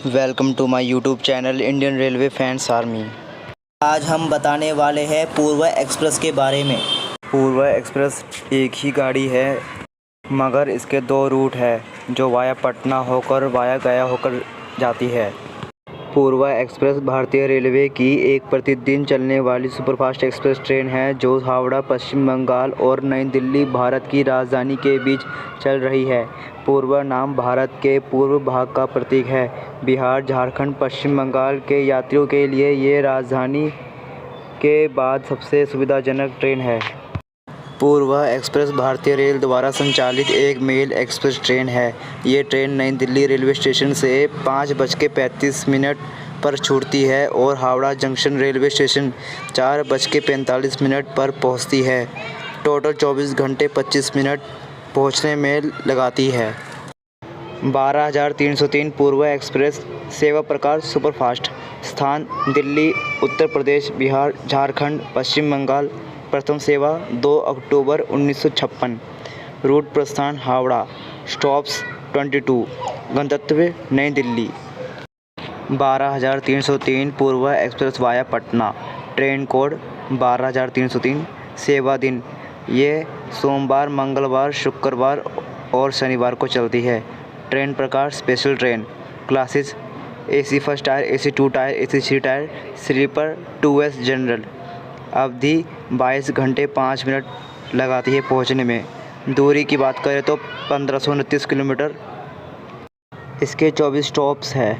Welcome to my YouTube channel Indian railway fans army. आज हम बताने वाले हैं पूर्वा एक्सप्रेस के बारे में। पूर्वा एक्सप्रेस एक ही गाड़ी है मगर इसके दो रूट है जो वाया पटना होकर वाया गया होकर जाती है। पूर्वा एक्सप्रेस भारतीय रेलवे की एक प्रतिदिन चलने वाली सुपरफास्ट एक्सप्रेस ट्रेन है जो हावड़ा, पश्चिम बंगाल और नई दिल्ली भारत की राजधानी के बीच चल रही है। पूर्वा नाम भारत के पूर्व भाग का प्रतीक है। बिहार, झारखंड, पश्चिम बंगाल के यात्रियों के लिए ये राजधानी के बाद सबसे सुविधाजनक ट्रेन है। पूर्वा एक्सप्रेस भारतीय रेल द्वारा संचालित एक मेल एक्सप्रेस ट्रेन है। ये ट्रेन नई दिल्ली रेलवे स्टेशन से 5:35 पर छूटती है और हावड़ा जंक्शन रेलवे स्टेशन 4:45 पर पहुंचती है। टोटल 24 घंटे 25 मिनट पहुंचने में लगाती है। 12,303 पूर्वा एक्सप्रेस सेवा प्रकार सुपरफास्ट। स्थान दिल्ली, उत्तर प्रदेश, बिहार, झारखंड, पश्चिम बंगाल। प्रथम सेवा 2 अक्टूबर 1956। रूट प्रस्थान हावड़ा। स्टॉप्स 22। गंतव्य Nai Delhi. 12,303 Purva express via Patna. Train code 12,303। सेवा दिन ये सोमवार, मंगलवार, शुक्रवार और शनिवार को चलती है। ट्रेन प्रकार special train. Classes AC first tier, AC 2 tier, AC 3 tier, sleeper 2S general. अवधि 22 घंटे 5 मिनट लगाती है पहुंचने में। दूरी की बात करें तो 1529 किलोमीटर। इसके 24 स्टॉप्स है।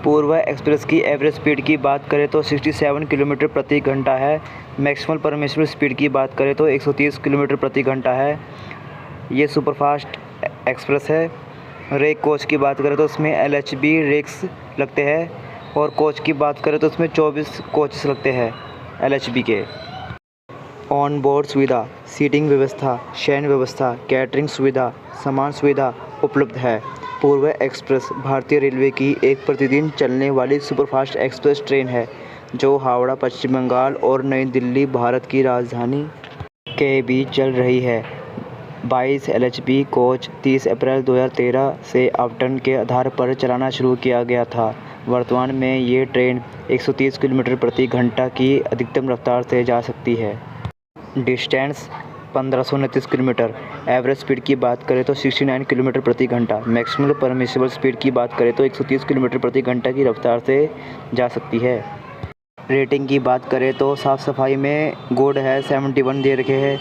पूर्वा एक्सप्रेस की एवरेज स्पीड की बात करें तो 67 किलोमीटर प्रति घंटा है। मैक्सिमम परमिसिबल स्पीड की बात करें तो 130 किलोमीटर प्रति घंटा है। ये सुपरफास्ट एक्सप्रेस है। रेक कोच की बात करें तो उसमें LHB रेक्स लगते हैं और कोच की बात करें तो उसमें 24 कोचेस लगते हैं LHB के। ऑन बोर्ड सुविधा, सीटिंग व्यवस्था, शयन व्यवस्था, कैटरिंग सुविधा, सामान सुविधा उपलब्ध है। पूर्वा एक्सप्रेस भारतीय रेलवे की एक प्रतिदिन चलने वाली सुपरफास्ट एक्सप्रेस ट्रेन है जो हावड़ा, पश्चिम बंगाल और नई दिल्ली भारत की राजधानी के बीच चल रही है। 22 LHB कोच 30 अप्रैल 2013 से आवंटन के आधार पर चलाना शुरू किया गया था। वर्तमान में ये ट्रेन 130 किलोमीटर प्रति घंटा की अधिकतम रफ्तार से जा सकती है। Distance 1529 kilometre. एवरेज स्पीड की बात करें तो 69 किलोमीटर प्रति घंटा। मैक्सिमम परमिसिबल स्पीड की बात करें तो 130 किलोमीटर प्रति घंटा की रफ्तार से जा सकती है। रेटिंग की बात करें तो साफ़ सफाई में गुड है 71 दे रखे हैं।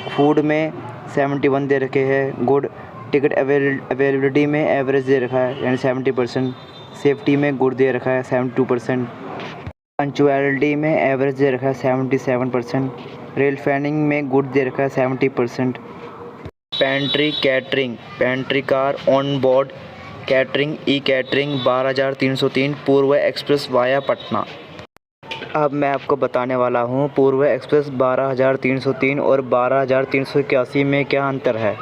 फूड में 71 दे रखे हैं गुड। टिकट अवेलेबिलिटी में एवरेज दे रखा है यानी 70%। सेफ्टी में गुड दे रखा है 72%। पंचुअलिटी में एवरेज दे रखा है 77%। रेल फैनिंग में गुड दे रखा है 70%। Pantry catering, pantry car, on board catering, e catering 12,303 Purva express via Patna. अब मैं आपको बताने वाला हूँ पूर्वा एक्सप्रेस 12,303 और 12,381 में क्या अंतर है।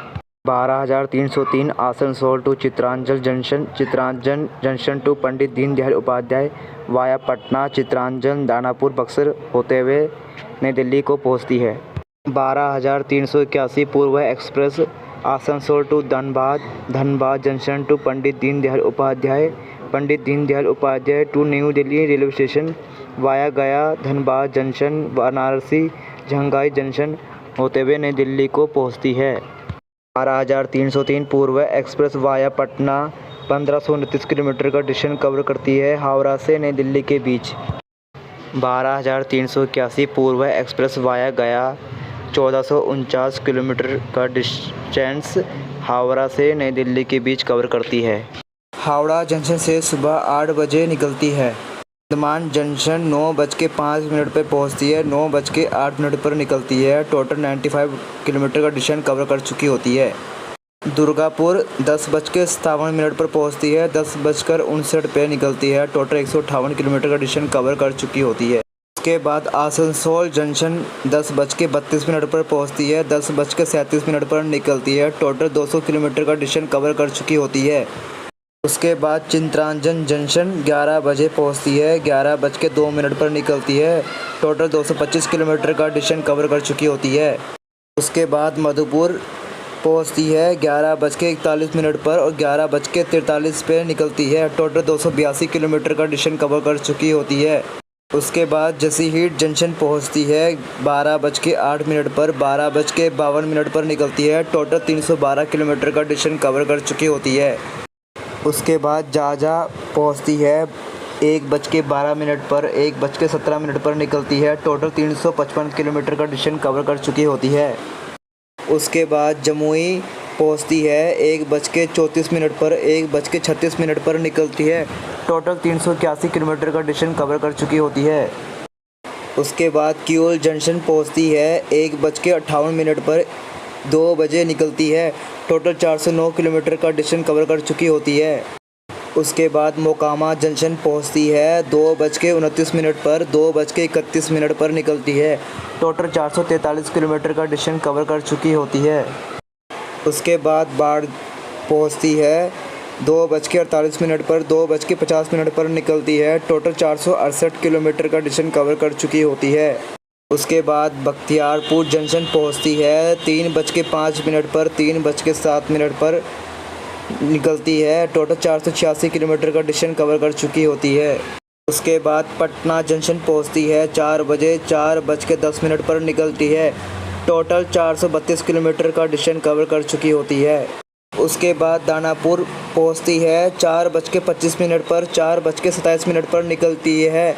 12,303 Asansol to Chitranchal junction, Chitranchal junction to Pandit Deendayal Upadhyay via Patna, Chitranchal, Danapur, Buxar होते हुए नई दिल्ली को पहुँचती है। 12,381 Purva express Asansol to Dhanbad, Dhanbad junction to Pandit Deendayal Upadhyay, Pandit Deendayal Upadhyay to new Delhi railway station via Gaya, Dhanbad junction, Varanasi, Jhangai junction होते हुए नई दिल्ली को पहुंचती है। 12,303 पूर्वा एक्सप्रेस वाया पटना 1529 किलोमीटर का डिस्टेंस कवर करती है हावड़ा से नई दिल्ली के बीच। 12,381 पूर्वा एक्सप्रेस वाया गया 1449 किलोमीटर का डिस्टेंस हावड़ा से नई दिल्ली के बीच कवर करती है। हावड़ा जंक्शन से सुबह 8 बजे निकलती है। वर्धमान जंक्शन 9:05 पर पहुंचती है, 9:08 पर निकलती है। टोटल 95 किलोमीटर का डिस्टेंस कवर कर चुकी होती है। दुर्गापुर 10:57 पर पहुंचती है, 10:59 पर निकलती है। टोटल 158 किलोमीटर का डिस्टेंस कवर कर चुकी होती है। उसके बाद आसनसोल जंक्शन 10:32 पर पहुंचती है, 10:37 पर निकलती है। टोटल 200 किलोमीटर का डिस्टेंस कवर कर चुकी होती है। उसके बाद चित्रांचल जंक्शन 11 बजे पहुंचती है, 11:02 पर निकलती है। टोटल 225 किलोमीटर का डिस्टेंस कवर कर चुकी होती है। उसके बाद मधुपुर पहुंचती है 11:41 पर और 11:43 पे निकलती है। टोटल 282 किलोमीटर का डिस्टेंस कवर कर चुकी होती है। उसके बाद जसीहीट जंक्शन पहुंचती है 12:08 पर, 12:52 पर निकलती है। टोटल 312 किलोमीटर का डिस्टेंस कवर कर चुकी होती है। उसके बाद जाजा पहुंचती है 1:12 पर, 1:17 पर निकलती है। टोटल 355 किलोमीटर का डिस्टेंस कवर कर चुकी होती है। उसके बाद जमुई पहुंचती है 1:34 पर, 1:36 पर निकलती है। टोटल 381 किलोमीटर का डिस्टेंस कवर कर चुकी होती है। उसके बाद किऊल जंक्शन पहुंचती है 1:58 पर, 2 बजे निकलती है। टोटल 409 किलोमीटर का डिस्टेंस कवर कर चुकी होती है। उसके बाद मोकामा जंक्शन पहुंचती है 2:29 पर, 2:31 पर निकलती है। टोटल 443 किलोमीटर का डिस्टेंस कवर कर चुकी होती है। उसके बाद बाढ़ पहुंचती है 2:48 पर, 2:50 पर निकलती है। टोटल 468 किलोमीटर का डिस्टेंस कवर कर चुकी होती है। उसके बाद बख्तियारपुर जंक्शन पहुंचती है 3:05 पर, 3:07 पर निकलती है। टोटल 486 किलोमीटर का डिस्टेंस कवर कर चुकी होती है। उसके बाद पटना जंक्शन पहुंचती है 4 बजे 4:10 पर निकलती है। टोटल 432 किलोमीटर का डिस्टेंस कवर कर चुकी होती है। उसके बाद दानापुर पहुंचती है 4:25 पर, 4:27 पर निकलती है।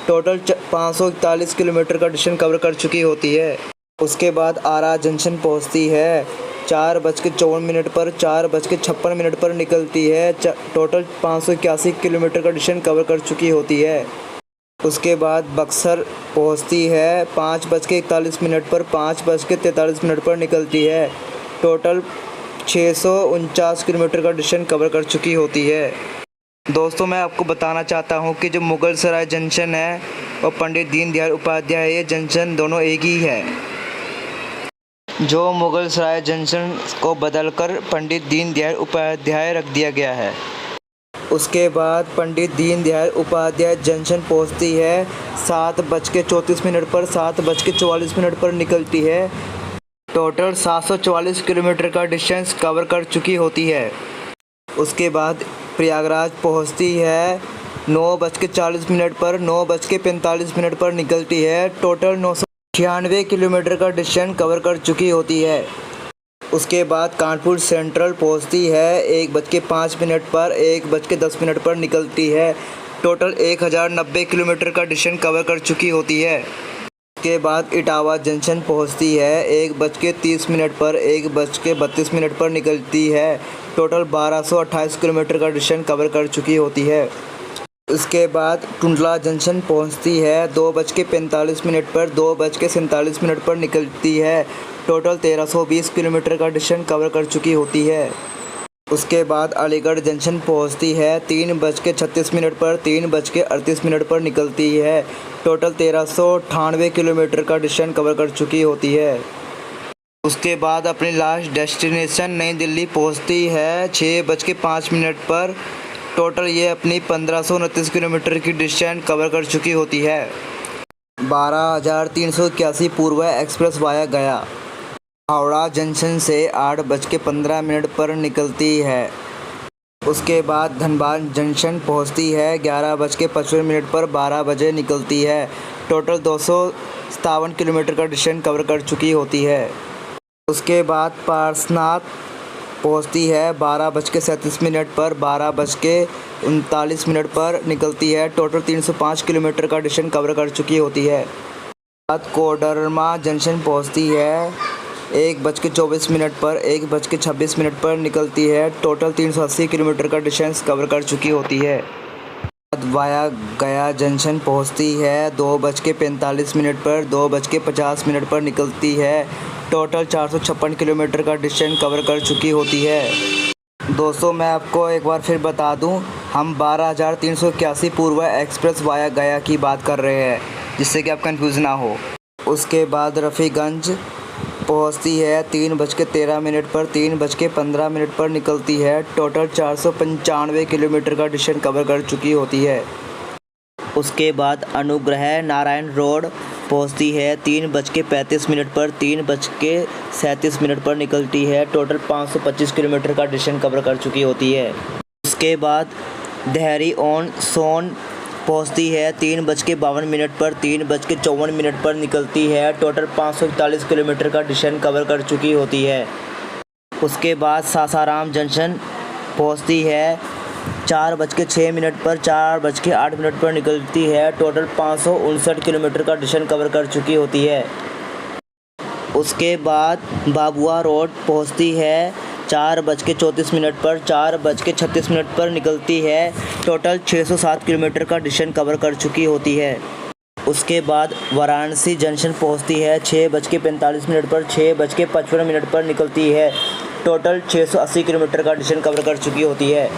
टोटल 541 किलोमीटर का डिस्टेंस कवर कर चुकी होती है। उसके बाद आरा जंक्शन पहुंचती है 4:54 पर, 4:56 पर निकलती है। टोटल 581 किलोमीटर का डिस्टेंस कवर कर चुकी होती है। उसके बाद बक्सर पहुंचती है 5:41 पर, 5:43 पर निकलती है। टोटल 649 किलोमीटर का डिस्टेंस कवर कर चुकी होती है। दोस्तों, मैं आपको बताना चाहता हूं कि जो मुगल सराय जंक्शन है और पंडित दीनदयाल उपाध्याय, ये जंक्शन दोनों एक ही है। जो मुगल सराय जंक्शन को बदलकर पंडित दीनदयाल उपाध्याय रख दिया गया है। उसके बाद पंडित दीनदयाल उपाध्याय जंक्शन पहुंचती है 7:34 पर, 7:44 पर निकलती है। टोटल 744 किलोमीटर का डिस्टेंस कवर कर चुकी होती है। उसके बाद प्रयागराज पहुंचती है 9:40 पर, 9:45 पर निकलती है। टोटल 996 किलोमीटर का डिस्टेंस कवर कर चुकी होती है। उसके बाद कानपुर सेंट्रल पहुंचती है 1:05 पर, 1:10 पर निकलती है। टोटल 1090 किलोमीटर का डिस्टेंस कवर कर चुकी होती है। उसके बाद इटावा जंक्शन पहुंचती है 1:30 पर, 1:32 पर निकलती है। टोटल 1228 किलोमीटर का डिस्टेंस कवर कर चुकी होती है। उसके बाद टुंडला जंक्शन पहुंचती है 2:45 पर, 2:47 पर निकलती है। टोटल 1320 किलोमीटर का डिस्टेंस कवर कर चुकी होती है। उसके बाद अलीगढ़ जंक्शन पहुंचती है 3:36 पर, 3:38 पर निकलती है। टोटल 1398 किलोमीटर का डिस्टेंस कवर कर चुकी होती है। उसके बाद अपनी लास्ट डेस्टिनेशन नई दिल्ली पहुंचती है 6:05 पर। टोटल ये अपनी 1529 किलोमीटर की डिस्टेंस कवर कर चुकी होती है। 12,381 पूर्वा एक्सप्रेस वाया गया हावड़ा जंक्शन से 8:15 पर निकलती है। उसके बाद धनबाद जंक्शन पहुंचती है 11:55 पर, 12 बजे निकलती है। टोटल 257 किलोमीटर का डिस्टेंस कवर कर चुकी होती है। उसके बाद पारसनाथ पहुंचती है 12:37 पर, 12:39 पर निकलती है। टोटल 305 किलोमीटर का डिस्टेंस कवर कर चुकी होती है। बाद कोडरमा जंक्शन पहुंचती है 1:24 पर, 1:26 पर निकलती है। टोटल 380 किलोमीटर का डिस्टेंस कवर कर चुकी होती है। वाया गया जंक्शन पहुंचती है 2:45 पर, 2:50 पर निकलती है। टोटल 456 किलोमीटर का डिस्टेंस कवर कर चुकी होती है। दोस्तों, मैं आपको एक बार फिर बता दूं, हम 12,381 पूर्वा एक्सप्रेस वाया गया की बात कर रहे हैं, जिससे कि आप कंफ्यूज ना हो। उसके बाद रफ़ीगंज पहुंचती है 3:13 पर, 3:15 पर निकलती है। टोटल 495 किलोमीटर का डिस्टेंस कवर कर चुकी होती है। उसके बाद अनुग्रह नारायण रोड पहुंचती है 3:35 पर, 3:37 पर निकलती है। टोटल 525 किलोमीटर का डिस्टेंस कवर कर चुकी होती है। उसके बाद देहरी ऑन सोन पहुंचती है 3:52 पर, 3:54 पर निकलती है। टोटल 541 किलोमीटर का डिस्टेंस कवर कर चुकी होती है। उसके बाद सासाराम जंक्शन पहुंचती है 4:06 पर, 4:08 पर निकलती है। टोटल 559 किलोमीटर का डिस्टेंस कवर कर चुकी होती है। उसके बाद बाबुआ रोड पहुंचती है 4:34 पर, 4:36 पर निकलती है। टोटल 607 किलोमीटर का डिस्टेंस कवर कर चुकी होती है। उसके बाद वाराणसी जंक्शन पहुंचती है 6:45 पर, 6:55 पर निकलती है। टोटल 680 किलोमीटर का डिस्टेंस कवर कर चुकी होती है।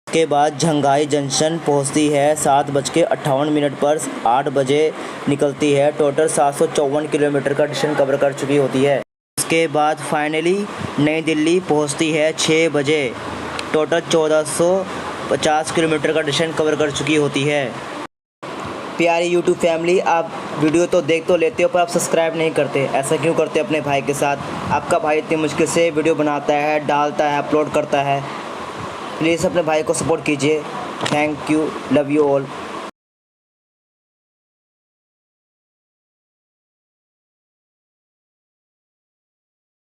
उसके बाद झंगाई जंक्शन पहुंचती है 7:58 पर, 8 बजे निकलती है। टोटल 754 किलोमीटर का डिस्टेंस कवर कर चुकी होती है। उसके बाद फाइनली नई दिल्ली पहुंचती है 6 बजे। टोटल 1450 किलोमीटर का डिस्टेंस कवर कर चुकी होती है। प्यारी यूट्यूब फैमिली, आप वीडियो तो देख तो लेते हो पर आप सब्सक्राइब नहीं करते, ऐसा क्यों करते अपने भाई के साथ? आपका भाई इतनी मुश्किल से वीडियो बनाता है, डालता है, अपलोड करता है। प्लीज़ अपने भाई को सपोर्ट कीजिए। Thank you, love you all.